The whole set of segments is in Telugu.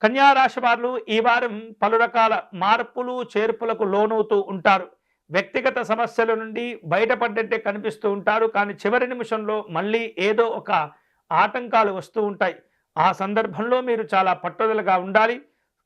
కన్యా రాశి వారు ఈ వారం పలు రకాల మార్పులు చేర్పులకు లోనవుతూ ఉంటారు. వ్యక్తిగత సమస్యల నుండి బయటపడ్డట్టే కనిపిస్తూ ఉంటారు. కానీ చివరి నిమిషంలో మళ్ళీ ఏదో ఒక ఆటంకాలు వస్తూ ఉంటాయి. ఆ సందర్భంలో మీరు చాలా పట్టుదలగా ఉండాలి.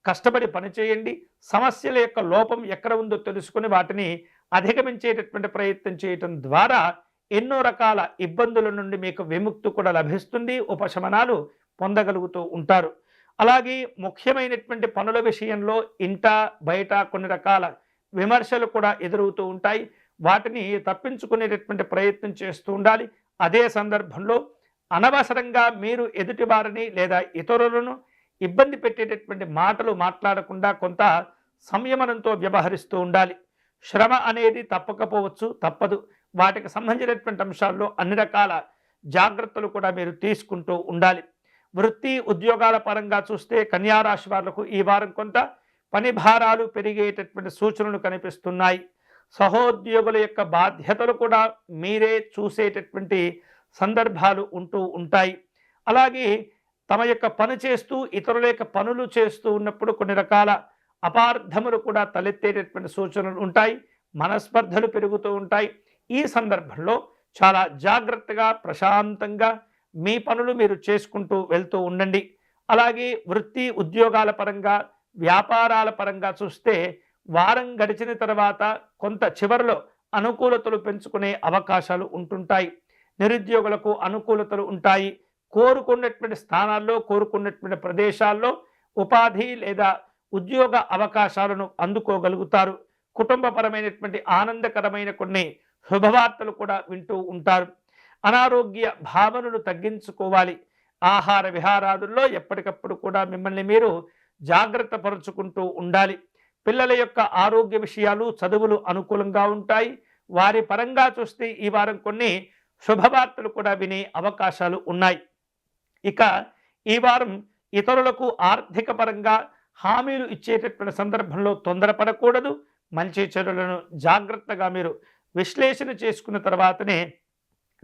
కష్టపడి పనిచేయండి. సమస్యల యొక్క లోపం ఎక్కడ ఉందో తెలుసుకుని వాటిని అధిగమించేటటువంటి ప్రయత్నం చేయటం ద్వారా ఎన్నో రకాల ఇబ్బందుల నుండి మీకు విముక్తి కూడా లభిస్తుంది. ఉపశమనాలు పొందగలుగుతూ ఉంటారు. అలాగే ముఖ్యమైనటువంటి పనుల విషయంలో ఇంట బయట కొన్ని రకాల విమర్శలు కూడా ఎదురవుతూ ఉంటాయి. వాటిని తప్పించుకునేటటువంటి ప్రయత్నం చేస్తూ ఉండాలి. అదే సందర్భంలో అనవసరంగా మీరు ఎదుటి వారిని లేదా ఇతరులను ఇబ్బంది పెట్టేటటువంటి మాటలు మాట్లాడకుండా కొంత సంయమనంతో వ్యవహరిస్తూ ఉండాలి. శ్రమ అనేది తప్పకపోవచ్చు, తప్పదు. వాటికి సంబంధించినటువంటి అంశాల్లో అన్ని రకాల జాగ్రత్తలు కూడా మీరు తీసుకుంటూ ఉండాలి. వృత్తి ఉద్యోగాల పరంగా చూస్తే కన్యా రాశి వాళ్లకు ఈ వారం కొంత పని భారాలు పెరిగేటటువంటి సూచనలు కనిపిస్తున్నాయి. సహోద్యోగుల యొక్క బాధ్యతలు కూడా మీరే చూసేటటువంటి సందర్భాలు ఉంటూ ఉంటాయి. అలాగే తమ యొక్క పని చేస్తూ ఇతరుల యొక్క పనులు చేస్తూ ఉన్నప్పుడు కొన్ని రకాల అపార్థములు కూడా తలెత్తేటటువంటి సూచనలు ఉంటాయి. మనస్పర్ధలు పెరుగుతూ ఉంటాయి. ఈ సందర్భంలో చాలా జాగ్రత్తగా ప్రశాంతంగా మీ పనులు మీరు చేసుకుంటూ వెళ్తూ ఉండండి. అలాగే వృత్తి ఉద్యోగాల పరంగా వ్యాపారాల పరంగా చూస్తే వారం గడిచిన తర్వాత కొంత చివరిలో అనుకూలతలు పెంచుకునే అవకాశాలు ఉంటుంటాయి. నిరుద్యోగులకు అనుకూలతలు ఉంటాయి. కోరుకున్నటువంటి స్థానాల్లో కోరుకున్నటువంటి ప్రదేశాల్లో ఉపాధి లేదా ఉద్యోగ అవకాశాలను అందుకోగలుగుతారు. కుటుంబపరమైనటువంటి ఆనందకరమైన కొన్ని శుభవార్తలు కూడా వింటూ ఉంటారు. అనారోగ్య భావనను తగ్గించుకోవాలి. ఆహార విహారాదుల్లో ఎప్పటికప్పుడు కూడా మిమ్మల్ని మీరు జాగ్రత్త పరుచుకుంటూ ఉండాలి. పిల్లల యొక్క ఆరోగ్య విషయాలు చదువులు అనుకూలంగా ఉంటాయి. వారి పరంగా చూస్తే ఈ వారం కొన్ని శుభవార్తలు కూడా వినే అవకాశాలు ఉన్నాయి. ఇక ఈ వారం ఇతరులకు ఆర్థిక పరంగా హామీలు ఇచ్చేటటువంటి సందర్భంలో తొందరపడకూడదు. మంచి చెడులను జాగ్రత్తగా మీరు విశ్లేషణ చేసుకున్న తర్వాతనే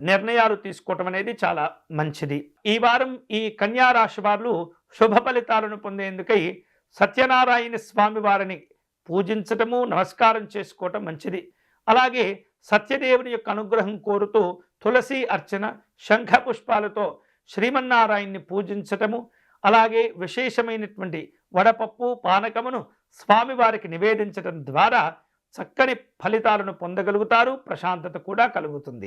నిర్ణయాలు తీసుకోవటం అనేది చాలా మంచిది. ఈ వారం ఈ కన్యా రాశి వారు శుభ ఫలితాలను పొందేందుకై సత్యనారాయణ స్వామి వారిని పూజించటము నమస్కారం చేసుకోవటం మంచిది. అలాగే సత్యదేవుని యొక్క అనుగ్రహం కోరుతూ తులసి అర్చన శంఖ పుష్పాలతో శ్రీమన్నారాయణ్ణి పూజించటము, అలాగే విశేషమైనటువంటి వడపప్పు పానకమును స్వామివారికి నివేదించడం ద్వారా చక్కని ఫలితాలను పొందగలుగుతారు. ప్రశాంతత కూడా కలుగుతుంది.